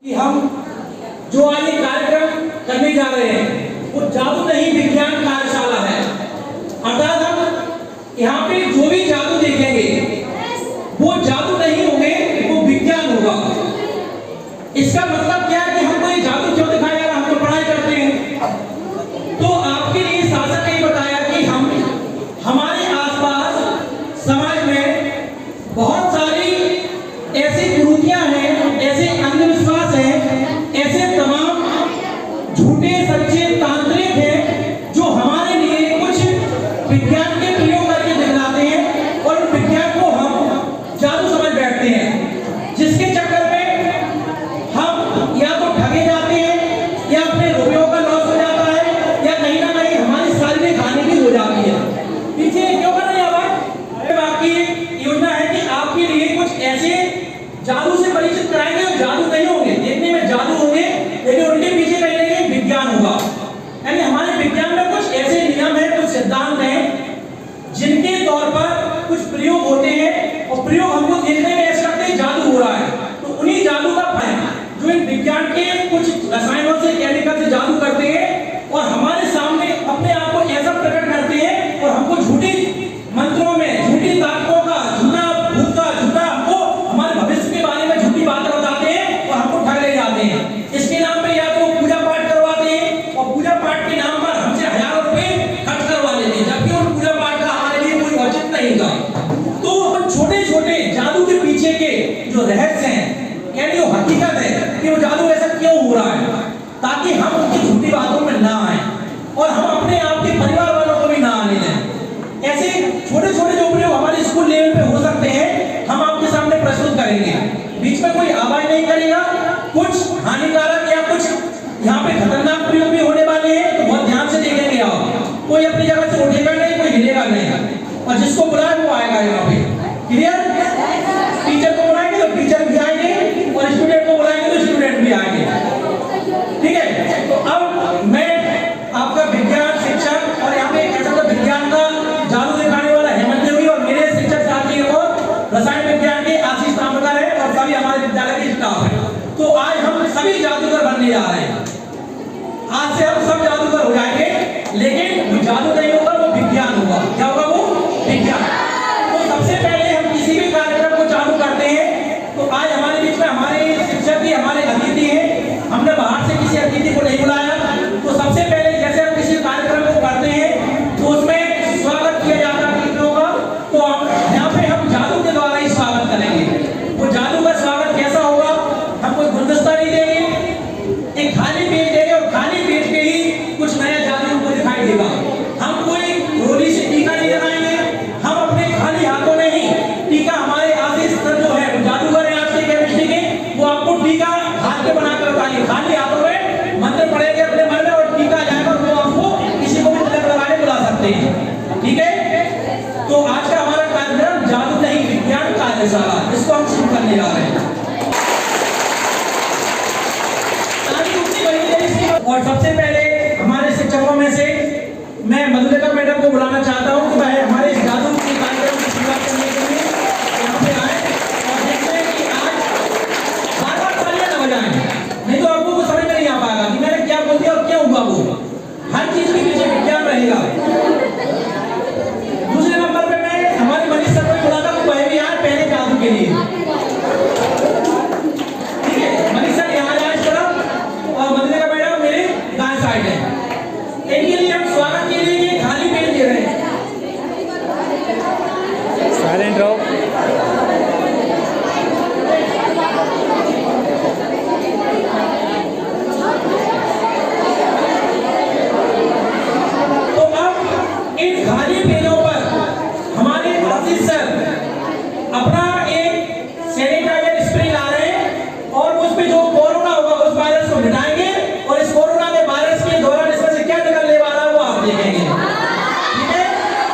कि हम जो आज ये कार्यक्रम करने जा रहे हैं वो जादू नहीं विज्ञान कार्यशाला है। अर्थात हम यहाँ पे जो भी जादू देखेंगे वो जादू नहीं होंगे, वो विज्ञान होगा। इसका मतलब क्या है कि हमको ये जादू क्यों दिखाया जा रहा है? हम तो पढ़ाई करते हैं। तो आपके लिए शासक ने बताया कि हम हमारे आसपास समाज में बहुत सारी ऐसी कुरीतियां हैं, ऐसे अंधविश्वास हैं, ऐसे तमाम झूठे सच्चे तांत्रिक हैं जो हमारे लिए कुछ विज्ञान के प्रयोग करके दिखलाते हैं और विज्ञान को हम जादू समझ बैठते हैं, जिसके चक्कर में हम या तो ठगे जाते हैं या अपने रुपयों का लॉस हो जाता है या कहीं ना कहीं हमारी शारीरिक हानि भी हो जाती है। पीछे क्यों कर रहे हैं आप? आपकी योजना है कि आपके लिए कुछ ऐसे जादू से परिचित कराएंगे और जादू नहीं होंगे, देखने में जादू होंगे लेकिन उनके पीछे कहीं ना कहीं विज्ञान होगा। यानी हमारे विज्ञान में कुछ ऐसे नियम हैं, कुछ सिद्धांत हैं जिनके तौर पर कुछ प्रयोग होते हैं और प्रयोग हमको देखने में ऐसा लगता है जादू हो रहा है। तो उन्हीं जादू का फल जो इन विज्ञान के कुछ रसायनों से, केमिकल से जादू करते हैं और हमारे सामने अपने आप को ऐसा प्रकट करते हैं और हमको झूठी मंत्रों में, झूठी ताकतों का, झूठा भूत का, झूठा हमको हमारे भविष्य के बारे में झूठी बातें बताते हैं और हमको ठग ले जाते हैं। इसके नाम पे या तो पूजा पाठ करवाते हैं और पूजा पाठ के नाम पर हमसे हजारों रुपए खर्च करवा लेते हैं, जबकि उन पूजा पाठ का हमारे लिए कोई औचित्य नहीं था। तो छोटे छोटे जादू के पीछे के जो रहस्य हैं, यानी वो हकीकत है कि वो जादू ऐसा क्यों हो रहा है, ताकि हम उनकी झूठी बातों में ना आए और हम अपने आप के परिवार वालों को भी ना आने दें। ऐसे छोटे छोटे जो प्रयोग हमारे स्कूल लेवल पे हो सकते हैं, हम आपके सामने प्रस्तुत करेंगे। बीच में कोई आवाज नहीं करेगा, कुछ हानिकारक या कुछ यहाँ पे खतरनाक प्रयोग भी होने वाले हैं, तो बहुत ध्यान से देखेंगे आप। कोई अपनी जगह से उठेगा नहीं, कोई हिलेगा नहीं और जिसको बुलाए वो आएगा यहाँ पे। क्लियर? टीचर को बुलाएंगे तो टीचर भी आएंगे और स्टूडेंट को बुलाएंगे तो स्टूडेंट भी आएंगे। ठीक है? तो अब मैं आपका विज्ञान शिक्षक और यहाँ पे ऐसा तो विज्ञान का जादू दिखाने वाला हेमंत देवी और मेरे शिक्षक साथी और रसायन विज्ञान के आशीष ताम्रकर है और सभी हमारे विद्यालय के स्टाफ है। तो आज हम सभी जादूगर बनने जा रहे हैं। आज से हम सब जादूगर हो जाएंगे, लेकिन वो जादू नहीं होगा, वो विज्ञान होगा। क्या होगा? वो विज्ञान। तो सबसे पहले हम किसी भी कार्यक्रम को चालू करते हैं तो आज हमारे बीच में हमारे शिक्षक भी हमारे अतिथि हैं। हमने बाहर से किसी अतिथि को नहीं बुलाया। तो सबसे पहले जैसे हम किसी कार्यक्रम को करते हैं तो उसमें स्वागत किया जाता है अतिथियों का, तो यहाँ पे हम जादू के द्वारा ही स्वागत करेंगे। वो जादू का स्वागत कैसा होगा? हम कोई गुलदस्ता नहीं देंगे, एक खाली पेज देंगे और खाली पेज पे ही कुछ नया जादू हमको दिखाई देगा। हम कोई रोली से टीका नहीं लगाएंगे, हम अपने खाली हाथों में ही टीका, हमारे आशीष सर जो है जादूगर है आज के केमिस्ट्री के, वो आपको टीका हाथ में बनाकर बताएंगे। खाली हाथों में मंत्र पढ़ेंगे अपने मन में और टीका जाएगा और वो आपको किसी को भी तिलक लगाने बुला सकते हैं। ठीक है? तो आज का हमारा कार्यक्रम जादू नहीं विज्ञान कार्यशाला, इसको हम शुरू करने जा रहे हैं। और सबसे पहले हमारे शिक्षकों में से मैं मधुलिका मैडम को बुलाना चाहता हूं कि वह हमारे इस जादू के कार्यक्रम की शुरुआत करने के लिए यहाँ पे आए और देखते हैं कि आज बार-बार तालियां न बजाएं, नहीं तो आपको कुछ समझ में नहीं आ पाएगा कि मैंने क्या बोल दिया और क्या हुआ। वो हर चीज के पीछे विज्ञान रहेगा। दूसरे नंबर पे मैं हमारे मनीष सर को बुलाता हूँ, वह भी आए पहले जादू के लिए। ठीक है? मनीष सर यहाँ आए इस तरफ और मधुलिका मैडम मेरे दाएं साइड है। इनके लिए हम स्वागत के लिए ये खाली पेज दे रहे हैं। साइलेंट रहो। तो अब इन खाली पेजों पर हमारे आशीष सर अपना एक सैनिटाइजर स्प्रे ला रहे हैं और उस पे जो कोरोना होगा उस वायरस को मिटाएंगे और इस कोरोना के वायरस के दौरान इसमें से क्या निकलने वाला है वो आप देखेंगे। ठीक है?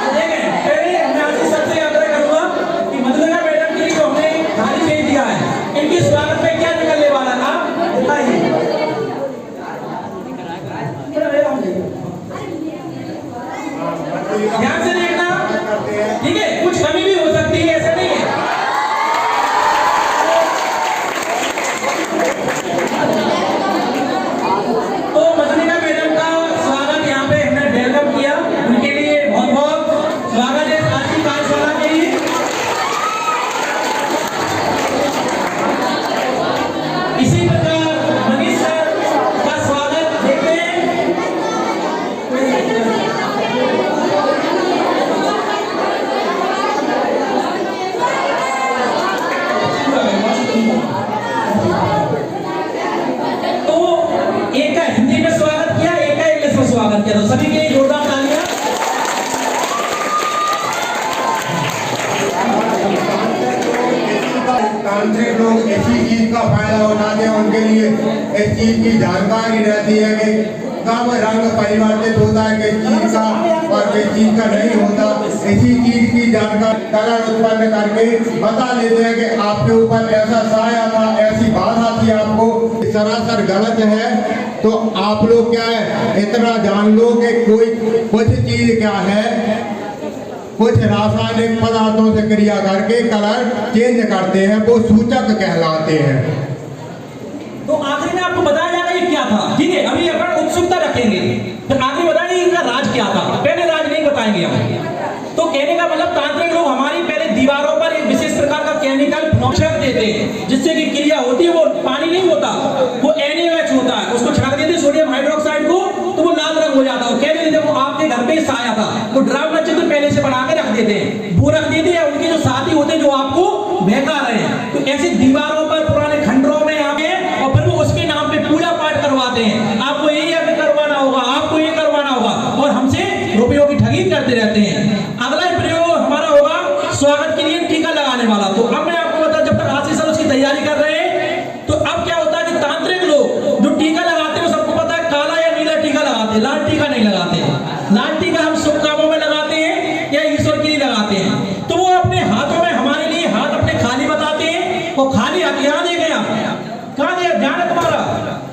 तो देखें, पहले मैं आशीष सर से आग्रह करूंगा कि मधुलिका मैडम लिए इस चीज की जानकारी रहती है कि कब रंग परिवर्तित होता है किस चीज का और किस चीज का नहीं होता। इसी चीज की जानकारी कलर उत्पन्न करके बता देते हैं कि आपके ऊपर ऐसा साया था, ऐसी बाधा थी, आपको सरासर गलत है। तो आप लोग क्या है इतना जान लो कि कोई कुछ चीज क्या है, कुछ रासायनिक पदार्थों से क्रिया करके कलर चेंज करते हैं, वो सूचक कहलाते हैं। तो आखिरी में आपको बताया जाएगा ये क्या था, ठीक है। अभी अपन उत्सुकता रखेंगे, फिर आखिरी बताएंगे इनका राज क्या था, पहले राज नहीं बताएंगे हम। तो कहने का मतलब तांत्रिक लोग हमारी पहले दीवारों पर एक विशेष प्रकार का केमिकल छिड़क देते हैं, जिससे कि क्रिया होती है, वो पानी नहीं होता, वो NaOH होता है, उसको छिड़क देते सोडियम हाइड्रोक्साइड को, तो वो लाल रंग हो जाता है। कह देते वो आपके घर पे आया था, वो ड्रामा चित्र पहले से बना के रख देते हैं, वो रख देते हैं उनके जो साथी होते हैं जो आपको बहका रहे हैं। तो ऐसे दीवारों पर पुराने खंडरों में आके और फिर वो उसके नाम पे पूजा पाठ करवाते हैं, आपको ये करवाना होगा, आपको ये करवाना होगा, और हमसे रुपयों की ठगी करते रहते हैं। अगला प्रयोग हमारा होगा स्वागत के लिए टीका लगाने वाला। तो अब मैं आपको बता, जब तक आशीष सर उसकी तैयारी कर रहे हैं, तो अब क्या होता है कि तांत्रिक लोग जो टीका लगाते हैं सबको पता है काला या नीला टीका लगाते हैं, लाल टीका नहीं लगाते। लाल टीका हम शुभ कामों में लगाते हैं या ईश्वर के लिए लगाते हैं। तो वो अपने हाथों में हमारे लिए हाथ अपने खाली बताते हैं, वो खाली हाथ यहाँ देखे आप कहाँ दिया ध्यान है तुम्हारा,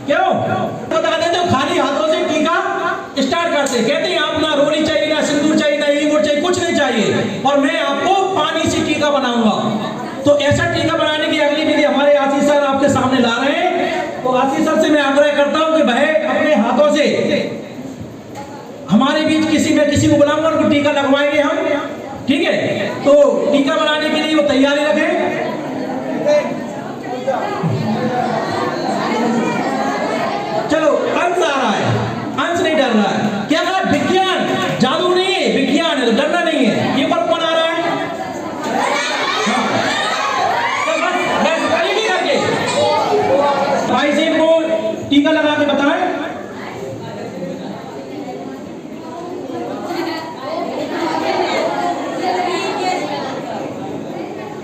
क्यों बता देते हो, खाली हाथों से टीका स्टार्ट करते, कहते हैं आप ना रोली चाहिए, ना सिंदूर चाहिए, ना ईंगुर चाहिए, कुछ नहीं चाहिए, और मैं आपको पानी से टीका बनाऊंगा। तो ऐसा टीका बनाने की अगली विधि हमारे आशीष सर आपके सामने ला रहे हैं। तो आशीष सर से मैं आग्रह करता हूं कि भाई अपने हाथों से हमारे बीच किसी को बुलाऊंगा, उनको टीका लगवाएंगे हम, ठीक है। तो टीका बनाने के लिए वो तैयारी रखें। चलो अंश आ रहा है, अंश नहीं डर रहा है, क्या कहा विज्ञान, जादू नहीं है, विज्ञान है, तो डरना नहीं है। ये पर कौन आ रहा है, भाई से इनको टीका लगा के बताएं।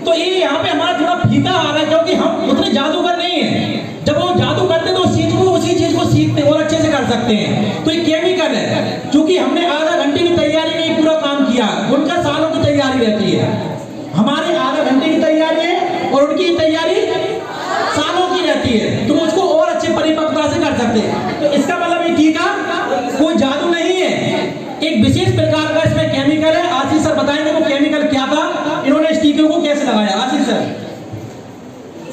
तो ये यहाँ पे हमारा थोड़ा फीका आ रहा है, क्योंकि हम उतने जादूगर नहीं है। जब वो जादू करते तो उसी चीज को सीखते और अच्छे से कर सकते हैं। तो ये केमिकल है, क्योंकि हमने आधा घंटे की तैयारी में पूरा काम किया, उनका सालों की तैयारी रहती है। हमारे आधा घंटे की तैयारी है और उनकी तैयारी सालों की रहती है, तो उसको और अच्छे परिपक्वता से कर सकते हैं। तो इसका मतलब ये टीका कोई जादू नहीं है, एक विशेष प्रकार का इसमें केमिकल है। आशीष सर बताएंगे वो केमिकल क्या था, इन्होंने इस टीके को कैसे लगाया। आशीष सर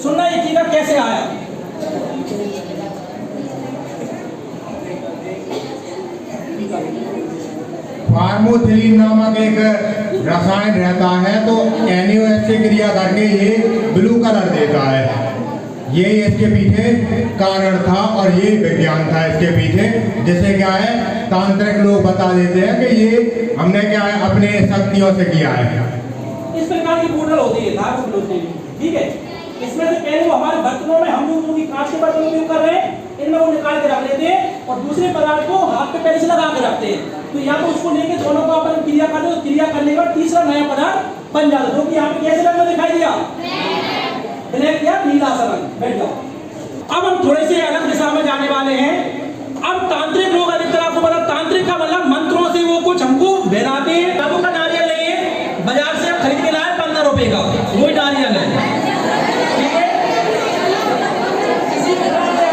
सुनना, ये टीका कैसे आया। फार्मोथिलीन नामक एक रसायन रहता है, तो NaOH से क्रिया करके ये ब्लू कलर देता है। ये इसके पीछे कारण था और ये विज्ञान था इसके पीछे। जैसे क्या है तांत्रिक लोग बता देते हैं कि ये हमने क्या है अपने शक्तियों से किया है। इस प्रकार की बोतल होती है, ठीक है। इसमें से पहले वो हमारे बर्तनों में, हम जो कांच के बर्तन उपयोग कर रहे हैं, इनमें वो निकाल के रख लेते हैं और दूसरे पदार्थ को हाथ पे पहले से लगा के रखते हैं। तो या तो उसको लेके दोनों को अपन क्रिया कर दो, तो क्रिया करने के बाद तीसरा नया पदार्थ बन जाता है, जो कि यहाँ पे कैसे रंग में दिखाई दिया, ब्लैक या नीला सा रंग। बैठ जाओ। अब हम थोड़े से अलग दिशा में जाने वाले हैं। अब तांत्रिक लोग अधिकतर आपको पता, तांत्रिक का मतलब मंत्रों से वो कुछ हमको बहलाते हैं। जादू का नारियल नहीं है, बाजार से आप खरीद के लाए 15 रुपए का, वही नारियल है, ठीक है। इसी प्रकार से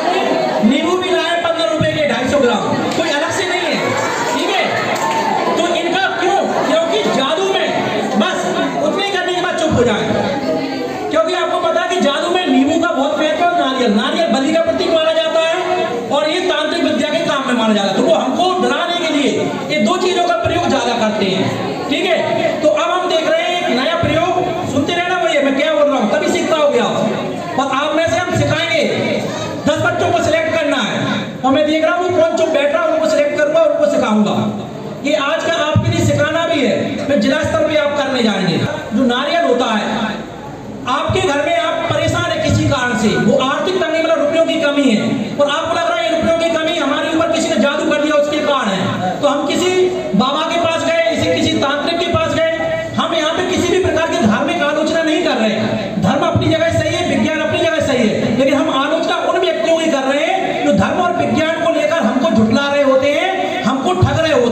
नींबू भी लाए 15 रुपए के 250 ग्राम, कोई अलग से नहीं है, ठीक है। तो इनका क्यों, क्योंकि जादू में बस उतने करने के बाद चुप हो जाए, क्योंकि आपको पता है कि जादू में नींबू का बहुत महत्व है, नारियल बलि का प्रतीक माना जाता है और ये तांत्रिक विद्या के काम में माना जाता है। तो वो हमको डराने के लिए ये दो चीजों का प्रयोग ज्यादा करते हैं, ठीक है। तो अब हम देख रहे हैं एक नया प्रयोग, सुनते रहना भैया मैं क्या बोल रहा हूँ, तभी सीखता हो गया। और आप में से हम सिखाएंगे, 10 बच्चों को सिलेक्ट करना है और मैं देख रहा हूँ कौन चुप बैठ रहा है, उनको सिलेक्ट करूंगा, उनको सिखाऊंगा। ये आज का आपके लिए सिखाना भी है, फिर जिला स्तर पे आप करने जाएंगे। जो नारियल होता है, आपके घर में आप परेशान है किसी कारण से, वो आर्थिक तंगी मतलब रुपयों की कमी है, और आपको लग रहा है ये रुपयों की कमी हमारे ऊपर किसी ने जादू कर दिया उसके कारण है, तो हम किसी बाबा के पास गए, किसी तांत्रिक के पास गए। हम यहाँ पे किसी भी प्रकार की धार्मिक आलोचना नहीं कर रहे हैं, धर्म अपनी जगह सही है, विज्ञान अपनी जगह सही है, लेकिन हम आलोचना उन व्यक्तियों की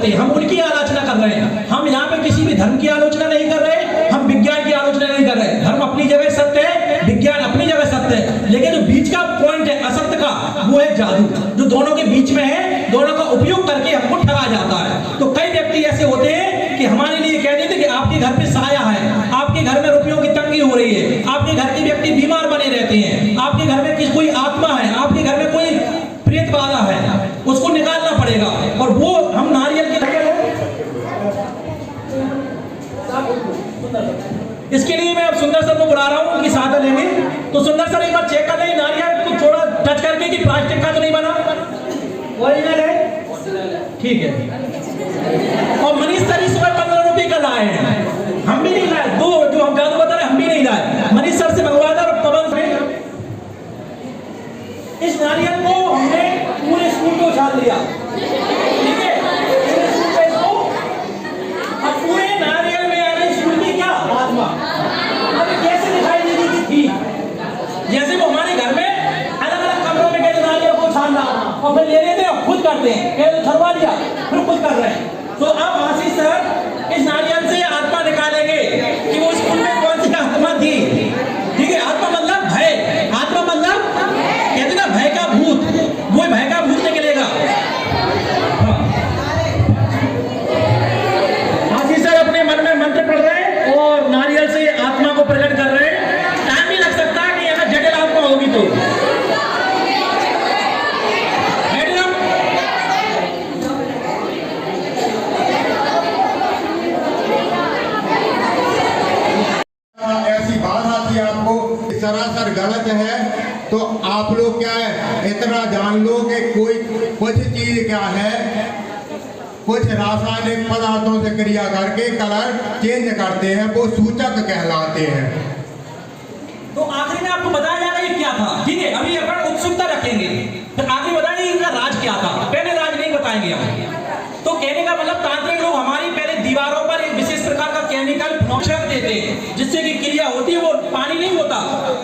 होते हैं, हम उनकी आलोचना कर रहे हैं। हम यहाँ पे किसी भी धर्म की आलोचना नहीं कर रहे, हम विज्ञान की आलोचना नहीं कर रहे। धर्म अपनी जगह सत्य है, विज्ञान अपनी जगह सत्य है, लेकिन जो बीच का पॉइंट है असत्य का, वो है जादू, जो दोनों के बीच में है, दोनों का उपयोग करके हमको ठगा जाता है। तो कई व्यक्ति ऐसे होते हैं कि हमारे लिए कह देते कि आपके घर पे साया है, आपके घर में रुपयों की तंगी हो रही है, आपके घर के व्यक्ति बीमार बने रहते हैं, आपके घर में कोई आत्मा है, आपके घर में कोई प्रेत बाधा है, उसको निकालना पड़ेगा। और वो हम नारियल के इसके लिए मैं अब सुंदर सर को बुला रहा हूँ, उनकी सहायता लेंगे। तो सुंदर सर एक बार चेक कर लें नारियल को थोड़ा टच करके कि प्लास्टिक का तो नहीं बना, ओरिजिनल है, ठीक है। और मनीष सर इस बार 15 रुपए का लाए हैं, हम भी नहीं लाए, दो जो हम जादू बता रहे हम भी नहीं लाए, मनीष सर से मंगवाया था। और पवन से इस नारियल को हमने पूरे स्कूल को उछाल दिया, ठीक है, अब पूरे नारियल में आ रही स्कूल की क्या आत्मा अब कैसे दिखाई देगी कि थी, जैसे वो हमारे घर में अलग अलग कमरों में कहते नारियल को उछालना और फिर ले लेते हैं खुद करते हैं, कहते थरवा दिया फिर खुद कर रहे हैं। तो अब आशीष सर इस नारियल से आत्मा निकालेंगे कि वो स्कूल में कौन सी आत्मा थी, ठीक है। आत्मा मतलब भय, आत्मा मतलब कहते ना भय का भूत, वो भय का भूत निकलेगा। आशीष सर अपने मन में मंत्र पढ़ रहे हैं और नारियल से आत्मा को प्रकट कर रहे हैं। टाइम भी लग सकता है कि अगर जटिल आत्मा होगी तो ऐसी बात आती है आपको सरासर गलत है, तो आप लोग क्या है इतना जान लो कि कोई कुछ चीज क्या है, कुछ रासायनिक पदार्थों से क्रिया करके कलर चेंज करते हैं, वो सूचक कहलाते हैं। तो आखिरी में आपको बताया जाएगा ये क्या था, ठीक है। अभी अपन उत्सुकता रखेंगे, तो आखिरी बताएंगे इनका राज क्या था, पहले राज नहीं बताएंगे हम। तो कहने का मतलब तांत्रिक लोग हमारी पहले दीवारों पर एक विशेष प्रकार का केमिकल छिड़क देते हैं, जिससे कि क्रिया होती है, वो पानी नहीं होता,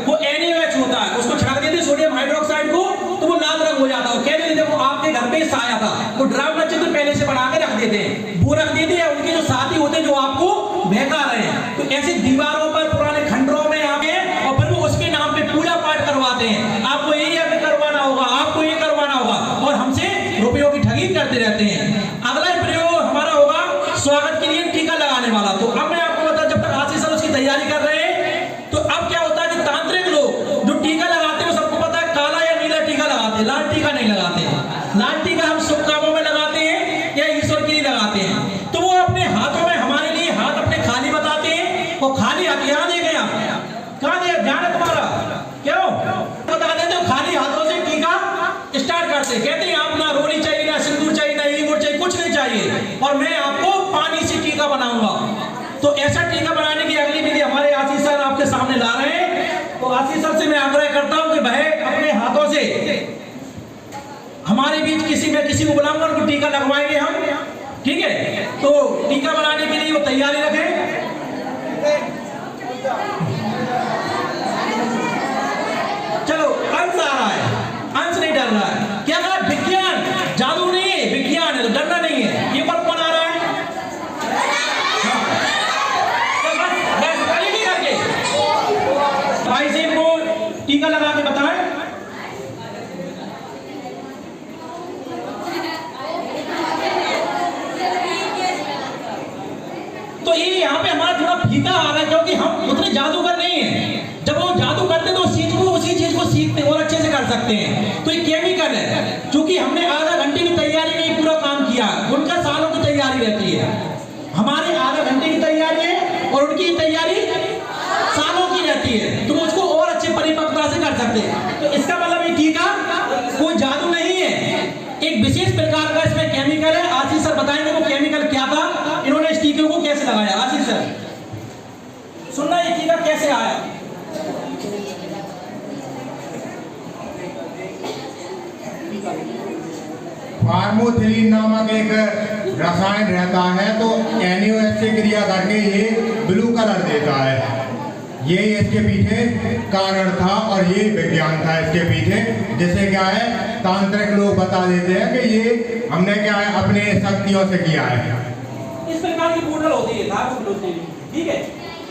वो NaOH होता है, उसको छिड़क देते सोडियम हाइड्रोक्साइड को, तो वो लाल रंग हो जाता है। कह देते देखो आपके घर पे साया था, वो ड्रामा चित्र पहले से बना के रख देते हैं, वो रख देते हैं, उनके जो साथी होते हैं जो आपको बहका रहे हैं, तो ऐसे दीवारों पर पुराने खंडरों में आके और फिर वो उसके नाम पे पूजा पाठ करवाते हैं। आपको ये करवाना होगा, आपको ये करवाना होगा, और हमसे रुपयों की ठगी करते रहते हैं। अगला प्रयोग हमारा होगा स्वागत के लिए टीका लगाने वाला। तो अब मैं आपको बता, जब तक आशीष सर उसकी तैयारी कर रहे हैं, तो अब क्या होता है कि तांत्रिक लोग जो टीका लगाते हैं सबको पता है काला या नीला टीका लगाते हैं, लाल टीका नहीं लगाते। लाल टीका हम शुभ कामों में लगाते हैं या ईश्वर के लिए लगाते हैं। तो वो अपने हाथों में हमारे लिए हाथ अपने खाली बताते हैं, और खाली हाथ यहाँ देखे आप कहाँ दे ध्यान है तुम्हारा, क्यों बता देते हो, खाली हाथों से टीका स्टार्ट करते, कहते हैं आप ना रोली चाहिए, ना सिंदूर चाहिए, ना ईंगुर चाहिए, कुछ नहीं चाहिए, और मैं आपको पानी से टीका बनाऊंगा। तो ऐसा टीका बनाने की अगली विधि हमारे आशीष सर आपके सामने ला रहे हैं। तो आशीष सर से मैं आग्रह करता हूं कि भाई अपने हाथों से हमारे बीच किसी को बुलाऊंगा, उनको टीका लगवाएंगे हम, ठीक है। तो टीका बनाने के लिए वो तैयारी रखें। चलो अंश आ रहा है, अंश नहीं डर रहा है, क्या कहा विज्ञान, जादू नहीं है, विज्ञान है, तो डरना नहीं है। ये पर कौन आ रहा है, भाई से को टीका लगा के बताएं। तो ये यहाँ पे हमारा थोड़ा फीका आ रहा है, क्योंकि हम उतने जादूगर नहीं है। जब वो जादू करते तो उसी चीज को सीखते और अच्छे से कर सकते हैं। तो ये केमिकल है, क्योंकि हमने आधा घंटे की तैयारी में पूरा काम किया, उनका सालों की तैयारी रहती है, हमारे आधा घंटे की तैयारी है और उनकी तैयारी सालों की रहती है, तो उसको और अच्छे परिपक्वता से कर सकते हैं। तो इसका मतलब ये टीका कोई जादू नहीं है, एक विशेष प्रकार का इसमें केमिकल है। आशीष सर बताएंगे वो केमिकल क्या था, इन्होंने इस टीके को कैसे लगाया। आशीष सर सुनना, ये टीका कैसे आया। फार्मोथिलीन नामक एक रसायन रहता है, तो NaOH से क्रिया करके ये ब्लू कलर देता है। ये इसके पीछे कारण था और ये विज्ञान था इसके पीछे। जैसे क्या है, तांत्रिक लोग बता देते हैं कि ये हमने क्या है अपने शक्तियों से किया है। इस प्रकार की पूर्ण होती है धार्मिक होती है, ठीक है।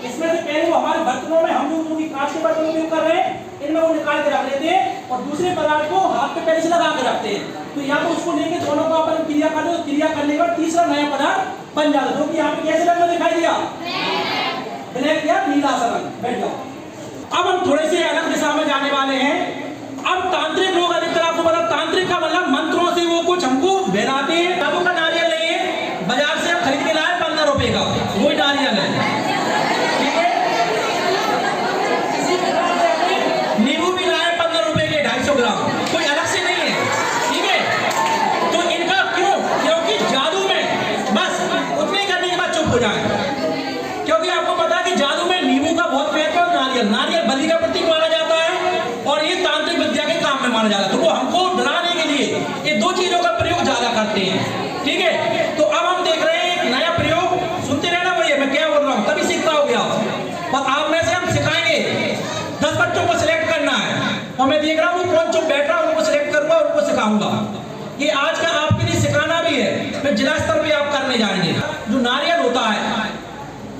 इसमें से पहले वो हमारे बर्तनों में हम लोग की कांच के बर्तन उपयोग कर रहे हैं, इनमें वो निकाल के रख लेते हैं और दूसरे पदार्थ को हाथ पे पहले से लगा के रखते हैं। तो यहाँ पे उसको लेके दोनों को अपन क्रिया करते हैं, तो क्रिया करने के बाद तीसरा नया पदार्थ बन जाता है। जो कि यहाँ पे कैसे रंग दिखाई दिया, ब्लैक या नीला सा रंग। बैठ जाओ। अब हम थोड़े से अलग दिशा में जाने वाले हैं। अब तांत्रिक लोग अधिकतर आपको पता, तांत्रिक का मतलब मंत्रों से वो कुछ हमको बहलाते हैं। तब का नारियल नहीं है, बाजार से आप खरीद के लाए 15 रुपए का, वही नारियल है, ठीक है। नींबू भी लाए 15 रुपए के 250 ग्राम, कोई अलग से नहीं है, ठीक है। तो इनका क्यों, क्योंकि जादू में बस उतने करने के बाद चुप हो जाए। क्योंकि आपको पता है कि जादू में नींबू का बहुत महत्व है, नारियल बलि का प्रतीक माना जाता है और ये तांत्रिक विद्या के काम में माना जाता है। तो वो हमको डराने के लिए ये दो चीजों का प्रयोग ज्यादा करते हैं, ठीक है। तो अब हम देख रहे हैं एक नया प्रयोग, सुनते रहना भैया मैं क्या बोल रहा हूँ, तभी सीखता हो गया। और आप में से हम सिखाएंगे, 10 बच्चों को सिलेक्ट करना है और मैं देख रहा हूँ कौन चुप बैठ रहा है, उनको सिलेक्ट करूंगा, उनको सिखाऊंगा। ये आज का आपके लिए सिखाना भी है, फिर जिला स्तर पे आप करने जाएंगे। जो नारियल होता है,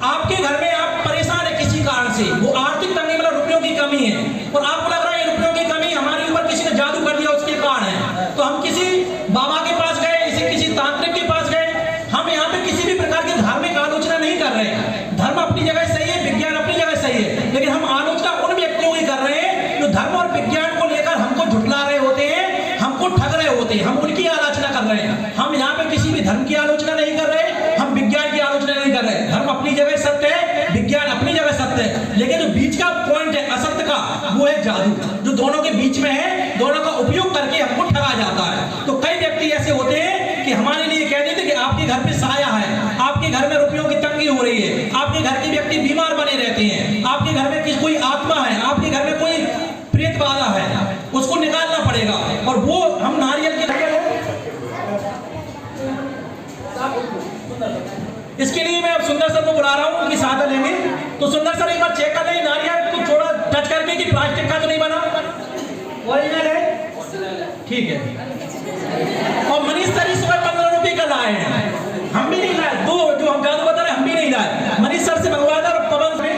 आपके घर में आप परेशान है किसी कारण से, वो आर्थिक तंगी मतलब रुपयों की कमी है और आपको लग रहा है ये रुपयों की कमी हमारे ऊपर किसी ने जादू कर दिया उसके कारण है, तो हम किसी बाबा के पास गए, किसी तांत्रिक के पास गए। हम यहाँ पे किसी भी प्रकार की धार्मिक आलोचना नहीं कर रहे हैं। धर्म अपनी जगह सही है, विज्ञान अपनी जगह सही है, लेकिन हम आलोचना उन व्यक्तियों की कर रहे हैं जो धर्म और विज्ञान को लेकर हमको झुठला रहे होते हैं, हमको ठग रहे होते हैं, हम उनकी आलोचना कर रहे हैं। हम यहाँ पे किसी भी धर्म की आलोचना नहीं कर रहे, हम विज्ञान की आलोचना नहीं कर रहे। धर्म अपनी जगह सत्य है, विज्ञान अपनी जगह सत्य है, लेकिन जो बीच का पॉइंट है असत्य का, वो है जादू, जो दोनों के बीच में है। दोनों का उपयोग करके हमको ठगा जाता है। तो कई व्यक्ति ऐसे होते हैं कि हमारे लिए कह देते कि आपके घर पे साया है, आपके घर में रुपयों की तंगी हो रही है, आपके घर के व्यक्ति बीमार बने रहते हैं, आपके घर में कोई आत्मा है, आपके घर में कोई प्रेत बाधा है, उसको निकालना पड़ेगा। और वो हम नारियल के इसके लिए मैं अब सुंदर सर को बुला रहा हूँ, उनकी सहायता लेंगे। तो सुंदर सर एक बार चेक कर लें नारियल को थोड़ा टच करके कि प्लास्टिक का तो नहीं बना, ओरिजिनल है, ठीक है। और मनीष सर इस बार 15 रुपए का लाए हैं, हम भी नहीं लाए, दो जो हम जादू बता रहे हम भी नहीं लाए, मनीष सर से मंगवाया था। और पवन से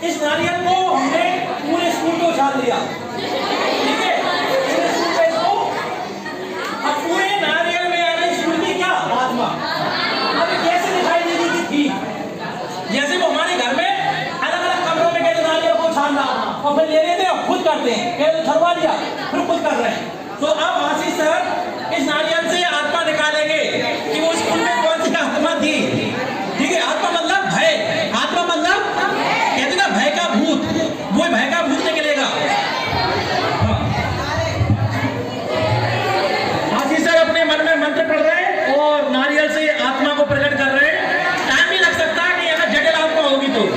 इस नारियल को हमने पूरे स्कूल को उछाल दिया, ठीक है। अब पूरे नारियल में आ गई स्कूल की क्या आत्मा, अब कैसे दिखाई देगी कि थी, जैसे वो हमारे घर में अलग अलग कमरों में कहते नारियल को उछालना और फिर ले लेते हैं खुद करते हैं, कहते छड़वा लिया फिर खुद कर रहे हैं। तो अब आशीष सर इस नारियल से आत्मा निकालेंगे कि वो स्कूल में कौन सी आत्मा थी, ठीक है। आत्मा मतलब भय, आत्मा मतलब कहते ना भय का भूत, वो भय का भूत निकलेगा। आशीष सर अपने मन में मंत्र पढ़ रहे हैं और नारियल से आत्मा को प्रकट कर रहे हैं। टाइम भी लग सकता है कि अगर जटिल आत्मा होगी तो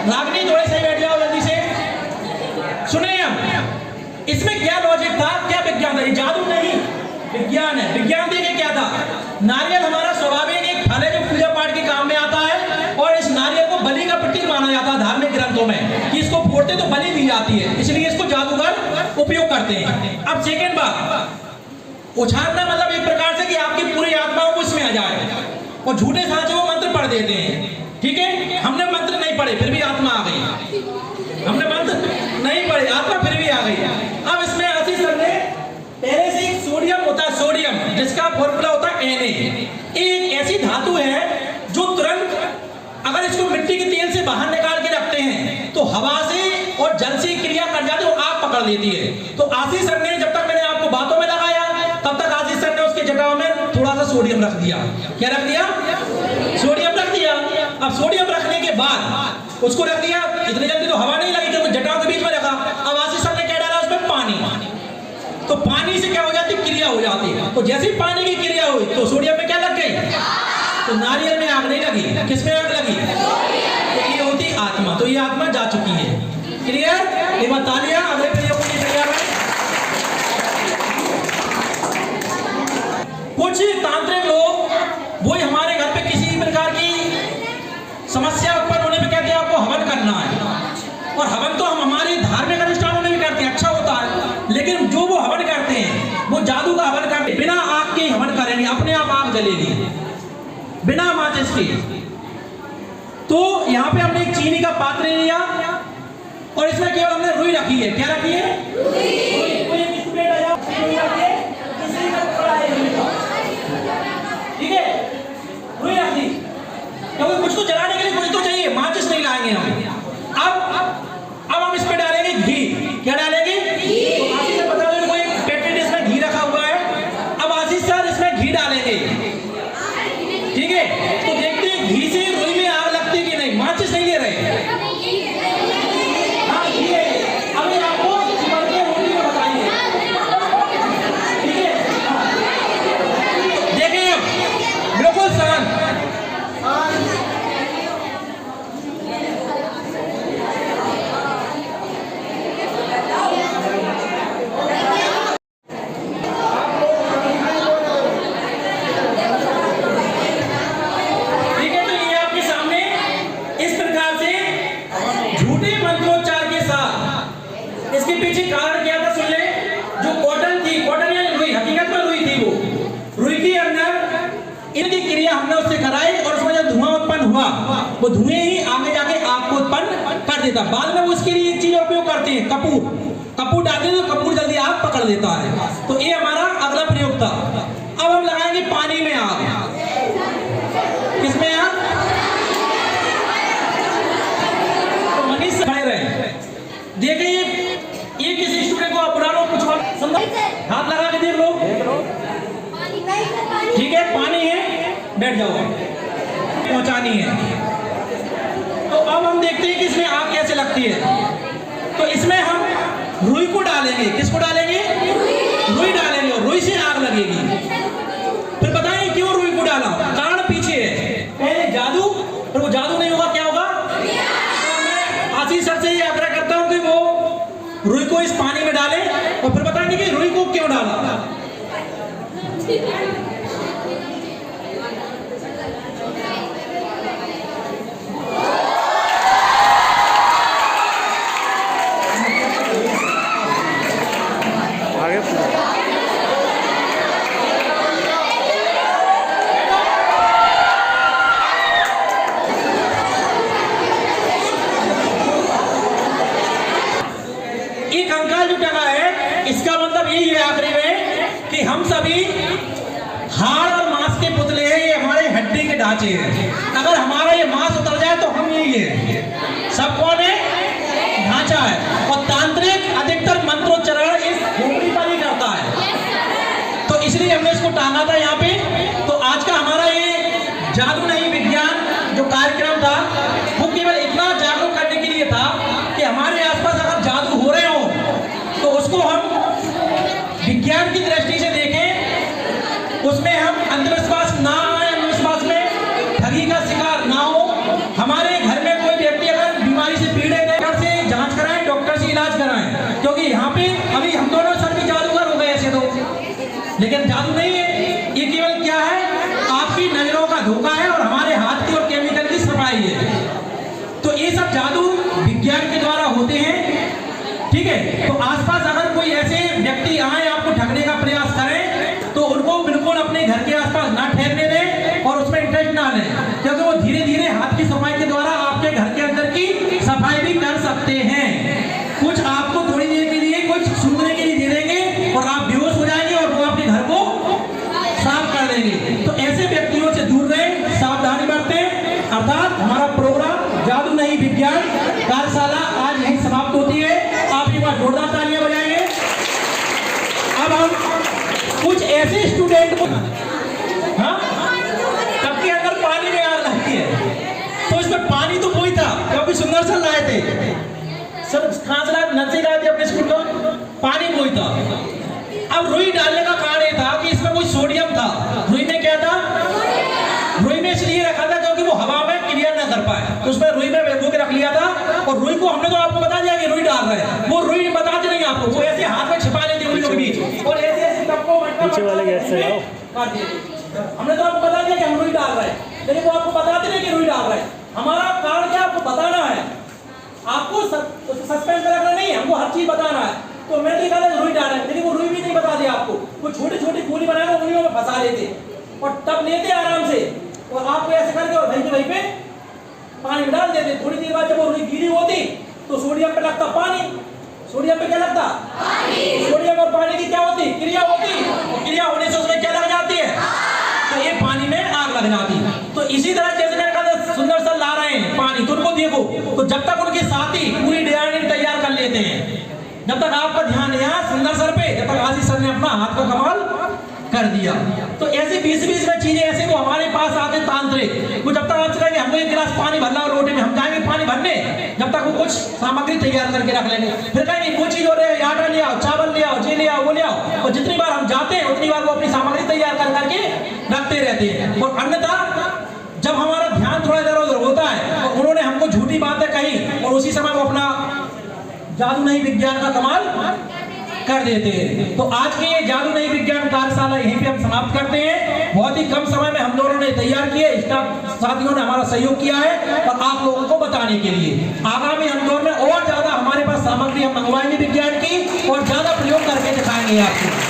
रागनी थोड़े सही बैठ जाओ जल्दी से। सुने हम इसमें क्या लॉजिक था, क्या विज्ञान था, ये जादू नहीं विज्ञान है। विज्ञान देखिए क्या था, नारियल हमारा स्वाभाविक एक फल है जो पूजा पाठ के काम में आता है और इस नारियल को बलि का प्रतीक माना जाता है धार्मिक ग्रंथों में कि इसको फोड़ते तो बलि दी जाती है, इसलिए इसको जादूगर उपयोग करते हैं। अब सेकेंड बात, उछालना मतलब एक प्रकार से कि आपकी पूरी आत्माओं को इसमें आ जाए और झूठे साँचे वो मंत्र पढ़ देते हैं, ठीक है। हमने मंत्र नहीं पढ़े फिर भी आत्मा आ गई, हमने मंत्र नहीं पढ़े आत्मा फिर भी आ गई। अब इसमें आशीष सर ने पहले से एक सोडियम होता है, सोडियम जिसका फॉर्मूला होता है मैंने एक ऐसी धातु है जो तुरंत अगर इसको मिट्टी के तेल से बाहर निकाल के रखते हैं तो हवा से और जल से क्रिया कर जाती है और आग पकड़ लेती है। तो आशीष सर ने, जब तक मैंने आपको बातों में लगाया तब तक आशीष सर ने उसके जटाओं में थोड़ा सा सोडियम रख दिया। क्या रख दिया? सोडियम रख दिया। अब सोडियम रखने के बाद उसको रख दिया, इतनी जल्दी तो हवा नहीं लगी क्योंकि जटाओं के बीच में रखा। अब आशीष सर ने क्या डाला उसमें? पानी। तो पानी से क्या हो जाती? क्रिया हो जाती है। तो जैसे पानी की क्रिया हुई तो सोडियम में क्या लग गई? तो नारियल में आग नहीं लगी, किसमें आग लगी? तो ये होती आत्मा। तो ये आत्मा जा चुकी है। क्लियर? एक बार तालियां अगले प्रयोग के लिए तैयार है। कुछ तांत्रिक लोग वही हमारे घर पे किसी प्रकार की समस्या उत्पन्न होने पे कहते हैं आपको हवन करना है। और हवन तो हम हमारे धार्मिक अनुष्ठानों में भी करते हैं, अच्छा होता है। लेकिन जो वो हवन करते हैं वो जादू का हवन करते हैं। बिना आग के हवन करेंगे, अपने आप आग जलेगी बिना माचिस के। तो यहाँ पे हमने एक चीनी का पात्र लिया और इसमें केवल हमने रुई रखी है। क्या रखी है? ठीक है, रुई रख दी क्योंकि कुछ तो जलाने के लिए कुछ तो चाहिए, माचिस नहीं लाएंगे हम। अब हम इसमें डालेंगे घी। क्या डालेंगे? तो आशीष सर बता दो, कोई पेटेंट इसमें घी रखा हुआ है। अब आशीष सर इसमें घी डालेंगे। ठीक है, तो देखते हैं घी से रुई में आग लगती कि नहीं। माचिस नहीं ले रहे। हाँ, घी है। अभी आपको रोटी में बताइए। ठीक है, देखिए बिल्कुल शांत। इसके पीछे कारण क्या था सुन ले। जो कॉटन थी, कॉटन यानी रुई, हकीकत में रुई थी। वो रुई के अंदर इनकी क्रिया हमने उससे कराई और उसमें जो धुआं उत्पन्न हुआ वो धुएं ही आगे जाके आग को उत्पन्न कर देता। बाद में वो उसके लिए एक चीज उपयोग करते हैं, कपूर। कपूर डालते हैं तो कपूर जल्दी आग पकड़ लेता है। तो ये हमारा अगला प्रयोग था। अब हम लगाएंगे पानी में आग। किसमें आग? तो मनीष खड़े रहे। देखिए ये किसी स्टूडेंट को आप पुराना पूछवा हाथ लगा के देख लो। ठीक है, पानी है, बैठ जाओ, पहुंचानी है। तो अब हम देखते हैं कि इसमें आग कैसे लगती है। तो इसमें हम रुई को डालेंगे। किसको डालेंगे? रुई डालेंगे और रुई से आग लगेगी। फिर बताएंगे क्यों रुई को डाला, कारण पीछे है। पहले जादू, फिर वो जादू नहीं होगा, क्या होगा? आशीष सर से ये आग्रह करता हूं कि वो रुई को इस पानी में डालें और फिर बताएंगे कि रुई को क्यों डाला। इसका मतलब यही है आखिरी में कि हम सभी हाड़ और मांस के पुतले हैं। ये हमारे हड्डी के ढांचे हैं। अगर हमारा ये मांस उतर जाए तो हम यही है। सब कौन है? ढांचा है। और तांत्रिक अधिकतर मंत्रोच्चारण इस खोपड़ी पर ही करता है। तो इसलिए हमने इसको टांगा था यहाँ पे। तो आज का हमारा ये जादू नहीं विज्ञान जो कार्यक्रम था वो केवल इतना जागरूक करने के लिए था कि हमारे आसपास अगर जादू हो रहे हो तो उसको हम विज्ञान की दृष्टि से देखें। उसमें हम अंधविश्वास ना आए, अंधविश्वास में ठगी का शिकार ना हो। हमारे घर में कोई व्यक्ति अगर बीमारी से पीड़ित है, डॉक्टर से जांच कराएं, डॉक्टर से इलाज कराएं। क्योंकि यहाँ पे अभी हम दोनों सर भी जादूगर हो गए ऐसे तो, लेकिन जादू नहीं है। ये केवल क्या है? आपकी नजरों का धोखा है और हमारे हाथ की और केमिकल की सफाई है। तो ये सब जादू विज्ञान के द्वारा होते हैं। ठीक है, तो आसपास अगर कोई ऐसे व्यक्ति आए आपको ठगने का प्रयास करें तो उनको बिल्कुल अपने घर के आसपास ना ठहरने दें और उसमें इंटरेस्ट ना लें। क्योंकि वो धीरे धीरे हाथ की सफाई के द्वारा आपके घर के अंदर की सफाई भी कर सकते हैं। कुछ आपको थोड़ी देर के लिए कुछ सूंघने के लिए दे देंगे और आप बेहोश हो जाएंगे और वो आपके घर को साफ कर देंगे। विज्ञान कार्यशाला आज यहीं समाप्त होती है। आप एक बार जोरदार तालियां बजाएंगे। अब हम कुछ ऐसे स्टूडेंट को, हाँ, तब के अंदर पानी में आग लगती है, तो इसमें पानी तो वही था, काफी सुंदर सा लाए थे सब, खांसला नचे गाए थे अपने स्कूल का, पानी वही था। अब रुई डालने का कारण ये था कि इसमें कोई सोडियम था। रुई में क्या था? रुई में इसलिए रखा था क्योंकि वो हवा में क्रिया न कर पाए, तो उसमें रुई में भिगो के रख लिया था। और रुई को हमने तो आपको बता दिया कि रुई डाल रहे हैं, वो रुई बताते नहीं आपको, वो ऐसे हाथ में छिपा लेते उंगलियों के बीच और ऐसे ऐसे सबको पीछे वाले गेट से आओ काट देते। हमने तो आपको बता दिया कि हम रुई डाल रहे हैं, लेकिन वो आपको बताते नहीं कि रुई डाल रहे हैं। हमारा कारण क्या, आपको बताना है, आपको सस्पेंस रखना नहीं है, हमको हर चीज बताना है। तो मैं तो कहा रुई डाल रहे हैं, लेकिन वो रुई भी नहीं बता दिया आपको, वो छोटी छोटी गोली बनाकर उंगलियों में फंसा लेते और तब लेते आराम से और आपको ऐसे करके और वहीं पे पानी में डाल देते। थोड़ी देर बाद जब वो रुई गीली होती तो सोडियम पे लगता पानी। सोडियम पे क्या लगता? पानी। सोडियम और पानी की क्या होती? क्रिया होती, और क्रिया होने से उसमें क्या लग जाती है? तो ये पानी में आग लग जाती। तो इसी तरह जैसे मैंने कहा सुंदर सा ला रहे हैं पानी, तो उनको देखो, तो जब तक उनके साथी पूरी डिजाइन तैयार कर लेते हैं, जब तक आपका ध्यान यहाँ सुंदर सर पे, जब तक आशीष सर ने अपना हाथ का कमाल कर दिया। तो ऐसे बीच में चीजें ऐसे वो हमारे पास आते तांत्रिक, वो जब तक आप चलेंगे हमको एक गिलास पानी भरना और लोटे में, हम जाएंगे पानी भरने, जब तक वो कुछ सामग्री तैयार करके रख लेंगे। फिर कहेंगे वो चीज हो रही है, आटा ले आओ, चावल ले आओ, ये ले आओ, वो ले आओ, और जितनी बार हम जाते हैं उतनी बार वो अपनी सामग्री तैयार कर करके रखते रहते हैं। और अन्यथा जब हमारा ध्यान थोड़ा इधर उधर होता है और उन्होंने हमको झूठी बातें कही और उसी समय वो अपना जादू नहीं विज्ञान का कमाल कर देते हैं। तो आज के ये जादू नहीं विज्ञान कार्यशाला यहीं पे हम समाप्त करते हैं। बहुत ही कम समय में हम दोनों ने तैयार किए, स्टाफ साथियों ने हमारा सहयोग किया है और आप लोगों को बताने के लिए आगामी हम दौर में और ज्यादा हमारे पास सामग्री हम मंगवाएंगे विज्ञान की और ज्यादा प्रयोग करके दिखाएंगे आपको।